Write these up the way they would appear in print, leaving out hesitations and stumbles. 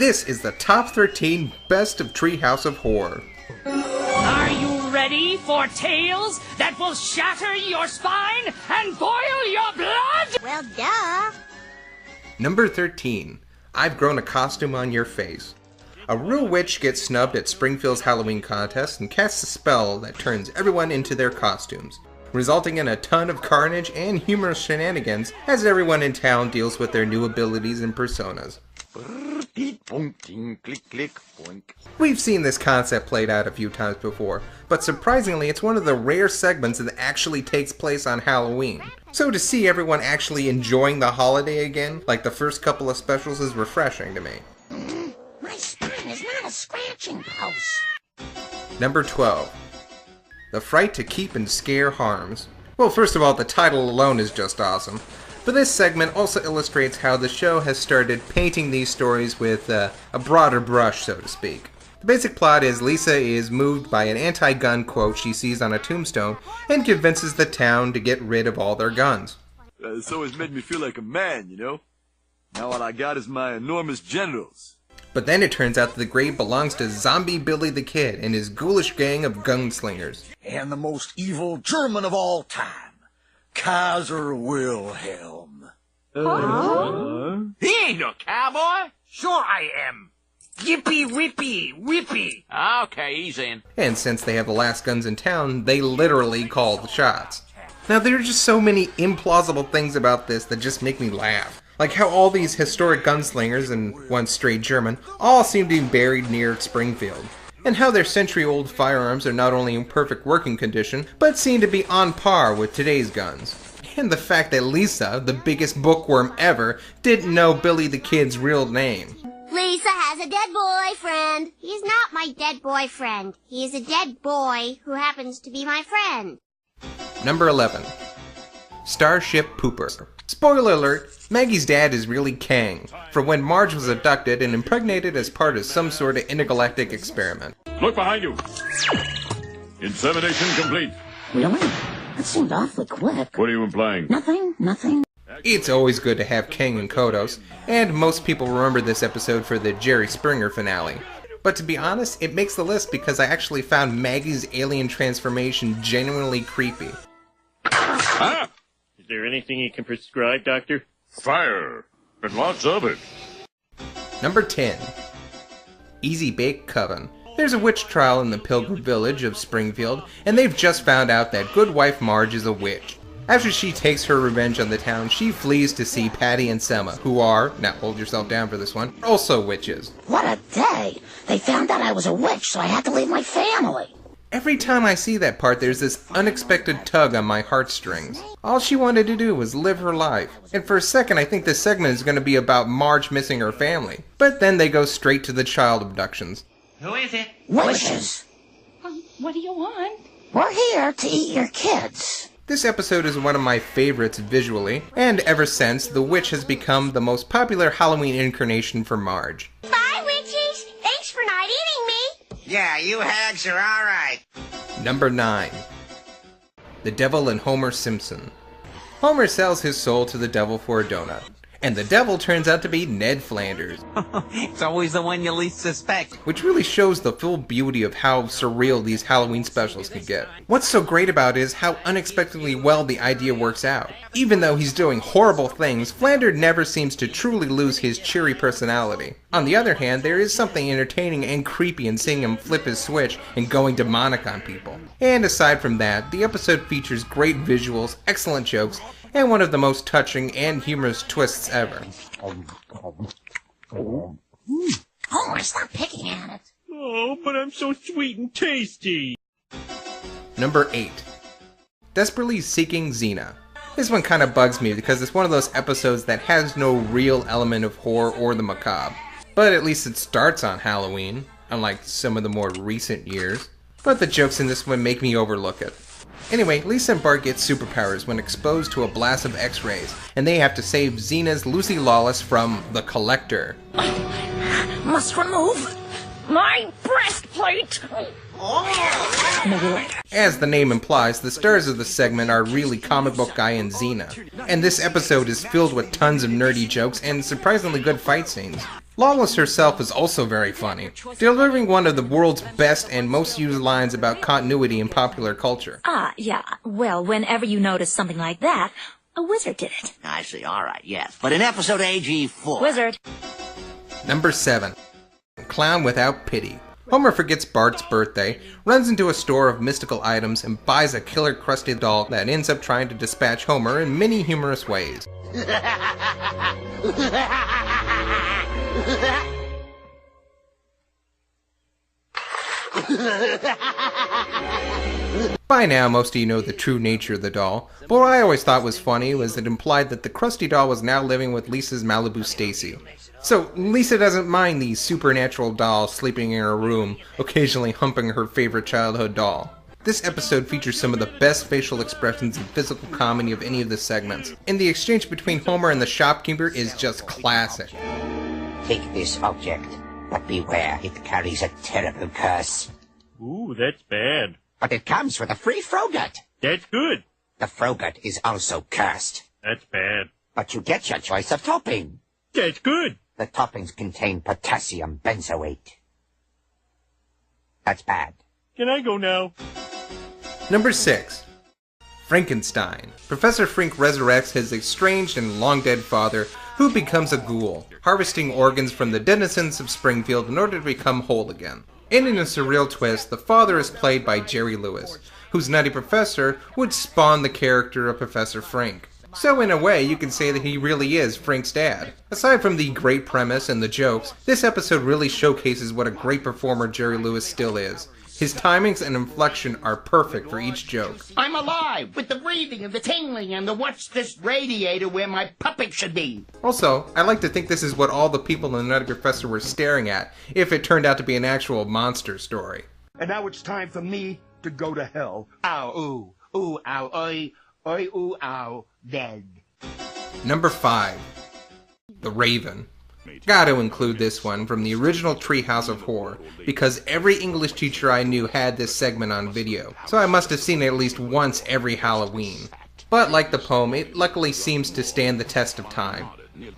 This is the top 13 best of Treehouse of Horror. Are you ready for tales that will shatter your spine and boil your blood? Well, duh. Number 13. I've Grown a Costume on Your Face. A real witch gets snubbed at Springfield's Halloween contest and casts a spell that turns everyone into their costumes, resulting in a ton of carnage and humorous shenanigans as everyone in town deals with their new abilities and personas. We've seen this concept played out a few times before, but surprisingly it's one of the rare segments that actually takes place on Halloween. So to see everyone actually enjoying the holiday again, like the first couple of specials, is refreshing to me. My spine is not a scratching post. Number 12. The Fright to Keep and Scare Harms. Well, first of all, the title alone is just awesome. But this segment also illustrates how the show has started painting these stories with a broader brush, so to speak. The basic plot is Lisa is moved by an anti-gun quote she sees on a tombstone and convinces the town to get rid of all their guns. It's always made me feel like a man, you know? Now all I got is my enormous genitals. But then it turns out that the grave belongs to Zombie Billy the Kid and his ghoulish gang of gunslingers. And the most evil German of all time, Kaiser Wilhelm. He ain't no cowboy. Sure I am. Yippee whippy whippy. Okay, he's in. And since they have the last guns in town, they literally call the shots. Now there are just so many implausible things about this that just make me laugh. Like how all these historic gunslingers, and one stray German, all seem to be buried near Springfield. And how their century-old firearms are not only in perfect working condition, but seem to be on par with today's guns. And the fact that Lisa, the biggest bookworm ever, didn't know Billy the Kid's real name. Lisa has a dead boyfriend. He's not my dead boyfriend. He is a dead boy who happens to be my friend. Number 11. Starship Pooper. Spoiler alert, Maggie's dad is really Kang, for when Marge was abducted and impregnated as part of some sort of intergalactic experiment. Look behind you! Insemination complete. Really? That seemed awfully quick. What are you implying? Nothing. It's always good to have Kang and Kodos, and most people remember this episode for the Jerry Springer finale. But to be honest, it makes the list because I actually found Maggie's alien transformation genuinely creepy. Ah! Is there anything you can prescribe, Doctor? Fire! And lots of it. Number 10. Easy Bake Coven. There's a witch trial in the Pilgrim Village of Springfield, and they've just found out that good wife Marge is a witch. After she takes her revenge on the town, she flees to see Patty and Selma, who are, now hold yourself down for this one, also witches. What a day! They found out I was a witch, so I had to leave my family. Every time I see that part, there's this unexpected tug on my heartstrings. All she wanted to do was live her life. And for a second, I think this segment is going to be about Marge missing her family. But then they go straight to the child abductions. Who is it? Witches! What do you want? We're here to eat your kids. This episode is one of my favorites visually, and ever since, the witch has become the most popular Halloween incarnation for Marge. Bye, witches. Thanks for not eating me. Yeah, you hags are alright. Number 9. The Devil and Homer Simpson. Homer sells his soul to the devil for a donut, and the devil turns out to be Ned Flanders. It's always the one you least suspect. Which really shows the full beauty of how surreal these Halloween specials can get. What's so great about it is how unexpectedly well the idea works out. Even though he's doing horrible things, Flanders never seems to truly lose his cheery personality. On the other hand, there is something entertaining and creepy in seeing him flip his switch and going demonic on people. And aside from that, the episode features great visuals, excellent jokes, and one of the most touching and humorous twists ever. Homer, stop picking at it. Oh, but I'm so sweet and tasty. Number 8. Desperately Seeking Xena. This one kind of bugs me because it's one of those episodes that has no real element of horror or the macabre. But at least it starts on Halloween, unlike some of the more recent years. But the jokes in this one make me overlook it. Anyway, Lisa and Bart get superpowers when exposed to a blast of X-rays, and they have to save Xena's Lucy Lawless from the Collector. Must remove My breastplate! As the name implies, the stars of the segment are really comic book guy and Xena, and this episode is filled with tons of nerdy jokes and surprisingly good fight scenes. Lawless herself is also very funny, delivering one of the world's best and most used lines about continuity in popular culture. Yeah. Well, whenever you notice something like that, a wizard did it. I see, alright, yes. But in episode AG4... Wizard. Number 7. Clown Without Pity. Homer forgets Bart's birthday, runs into a store of mystical items, and buys a killer Krusty doll that ends up trying to dispatch Homer in many humorous ways. By now, most of you know the true nature of the doll, but what I always thought was funny was it implied that the Krusty doll was now living with Lisa's Malibu Stacy. So, Lisa doesn't mind the supernatural doll sleeping in her room, occasionally humping her favorite childhood doll. This episode features some of the best facial expressions and physical comedy of any of the segments, and the exchange between Homer and the shopkeeper is just classic. Take this object, but beware, it carries a terrible curse. Ooh, that's bad. But it comes with a free Frogut. That's good. The Frogut is also cursed. That's bad. But you get your choice of topping. That's good. The toppings contain potassium benzoate. That's bad. Can I go now? Number 6. Frankenstein. Professor Frink resurrects his estranged and long-dead father, who becomes a ghoul, harvesting organs from the denizens of Springfield in order to become whole again. And in a surreal twist, the father is played by Jerry Lewis, whose Nutty Professor would spawn the character of Professor Frink. So in a way, you can say that he really is Frank's dad. Aside from the great premise and the jokes, this episode really showcases what a great performer Jerry Lewis still is. His timings and inflection are perfect for each joke. I'm alive with the breathing and the tingling and the what's this radiator where my puppet should be. Also, I like to think this is what all the people in the Nutty Professor were staring at, if it turned out to be an actual monster story. And now it's time for me to go to hell. Ow, ooh, ow, oi, ooh, ow, dead. Number 5. The Raven. Gotta include this one from the original Treehouse of Horror, because every English teacher I knew had this segment on video, so I must have seen it at least once every Halloween. But like the poem, it luckily seems to stand the test of time.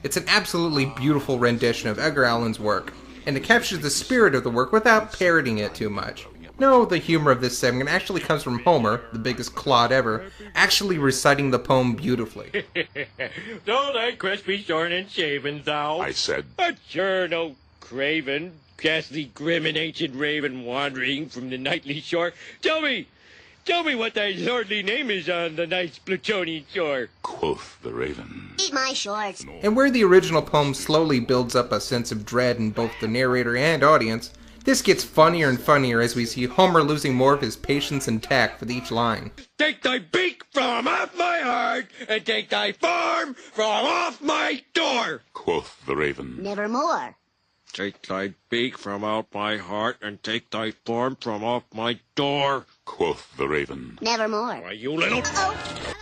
It's an absolutely beautiful rendition of Edgar Allan's work, and it captures the spirit of the work without parodying it too much. No, the humor of this segment actually comes from Homer, the biggest clod ever, actually reciting the poem beautifully. Don't I crispy, shorn, and shaven, thou? I said, But sure no craven, ghastly, grim, and ancient raven wandering from the nightly shore. Tell me what thy lordly name is on the night's Plutonian shore. quoth the raven. Eat my shorts. And where the original poem slowly builds up a sense of dread in both the narrator and audience, this gets funnier and funnier as we see Homer losing more of his patience and tact with each line. Take thy beak from off my heart, and take thy form from off my door. Quoth the raven. Nevermore. Take thy beak from out my heart, and take thy form from off my door. Quoth the raven. Nevermore. Why, you little...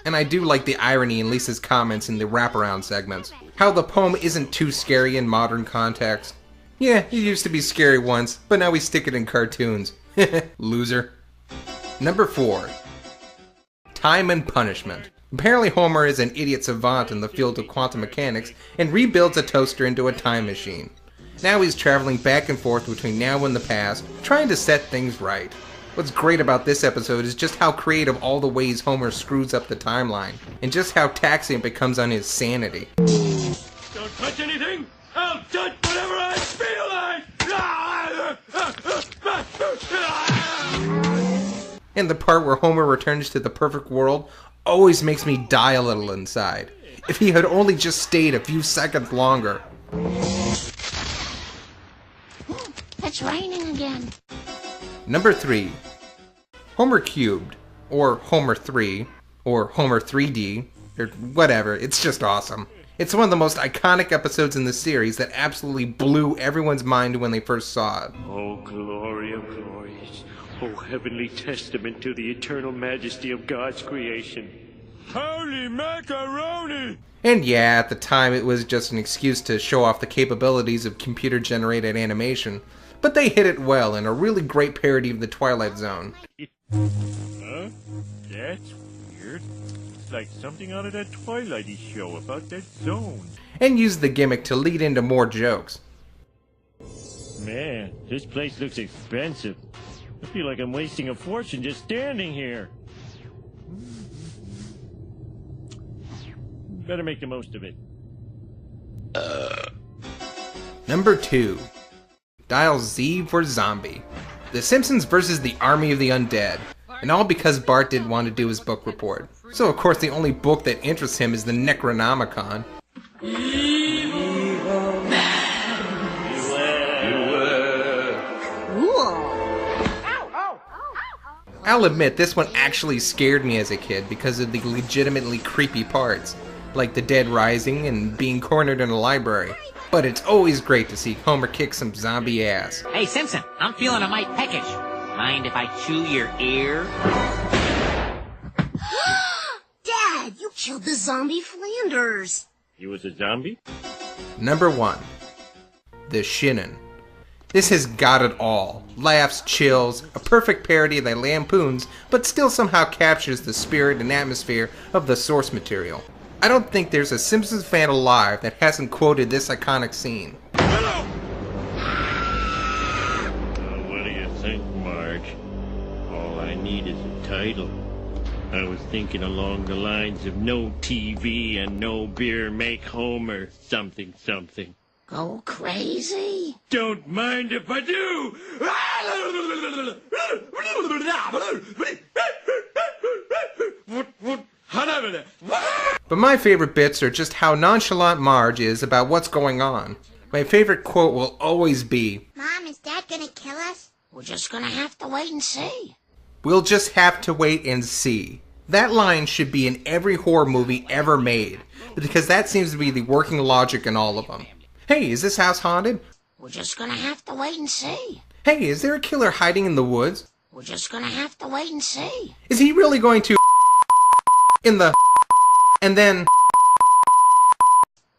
And I do like the irony in Lisa's comments in the wraparound segments. How the poem isn't too scary in modern context. Yeah, it used to be scary once, but now we stick it in cartoons. Loser. Number 4. Time and Punishment. Apparently Homer is an idiot savant in the field of quantum mechanics and rebuilds a toaster into a time machine. Now he's traveling back and forth between now and the past, trying to set things right. What's great about this episode is just how creative all the ways Homer screws up the timeline, and just how taxing it becomes on his sanity. Don't touch anything! I'll touch whatever I feel like! And the part where Homer returns to the perfect world always makes me die a little inside. If he had only just stayed a few seconds longer. It's raining again. Number 3. Homer Cubed, or Homer 3, or Homer 3D, or whatever, it's just awesome. It's one of the most iconic episodes in the series that absolutely blew everyone's mind when they first saw it. Oh, glory of glories. Oh, heavenly testament to the eternal majesty of God's creation. Holy macaroni! And yeah, at the time it was just an excuse to show off the capabilities of computer-generated animation, but they hit it well in a really great parody of the Twilight Zone. Huh? That's weird. It's like something out of that Twilighty show about that zone. And used the gimmick to lead into more jokes. Man, this place looks expensive. I feel like I'm wasting a fortune just standing here. Better make the most of it. Number 2. Dial Z for Zombie. The Simpsons versus the Army of the Undead. And all because Bart didn't want to do his book report. So of course the only book that interests him is the Necronomicon. I'll admit, this one actually scared me as a kid because of the legitimately creepy parts, like the dead rising and being cornered in a library. But it's always great to see Homer kick some zombie ass. Hey, Simpson, I'm feeling a mite peckish. Mind if I chew your ear? Dad, you killed the zombie Flanders. You was a zombie? Number 1. The Shinin. This has got it all. Laughs, chills, a perfect parody that lampoons, but still somehow captures the spirit and atmosphere of the source material. I don't think there's a Simpsons fan alive that hasn't quoted this iconic scene. What do you think, Marge? All I need is a title. I was thinking along the lines of no TV and no beer make Homer something something. Go crazy? Don't mind if I do! But my favorite bits are just how nonchalant Marge is about what's going on. My favorite quote will always be, Mom, is Dad gonna kill us? We're just gonna have to wait and see. "We'll just have to wait and see." That line should be in every horror movie ever made, because that seems to be the working logic in all of them. Hey, is this house haunted? We're just gonna have to wait and see. Hey, is there a killer hiding in the woods? We're just gonna have to wait and see. Is he really going to in the and then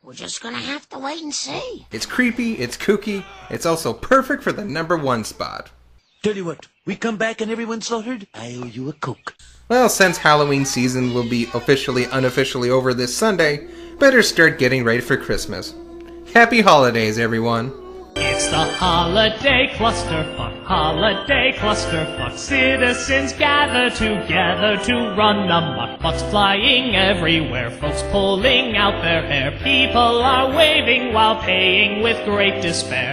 We're just gonna have to wait and see. It's creepy, it's kooky, it's also perfect for the number 1 spot. Tell you what, we come back and everyone's slaughtered, I owe you a Coke. Well, since Halloween season will be unofficially over this Sunday, better start getting ready for Christmas. Happy holidays, everyone. It's the holiday clusterfuck. Citizens gather together to run amok. Bucks flying everywhere, folks pulling out their hair. People are waving while paying with great despair.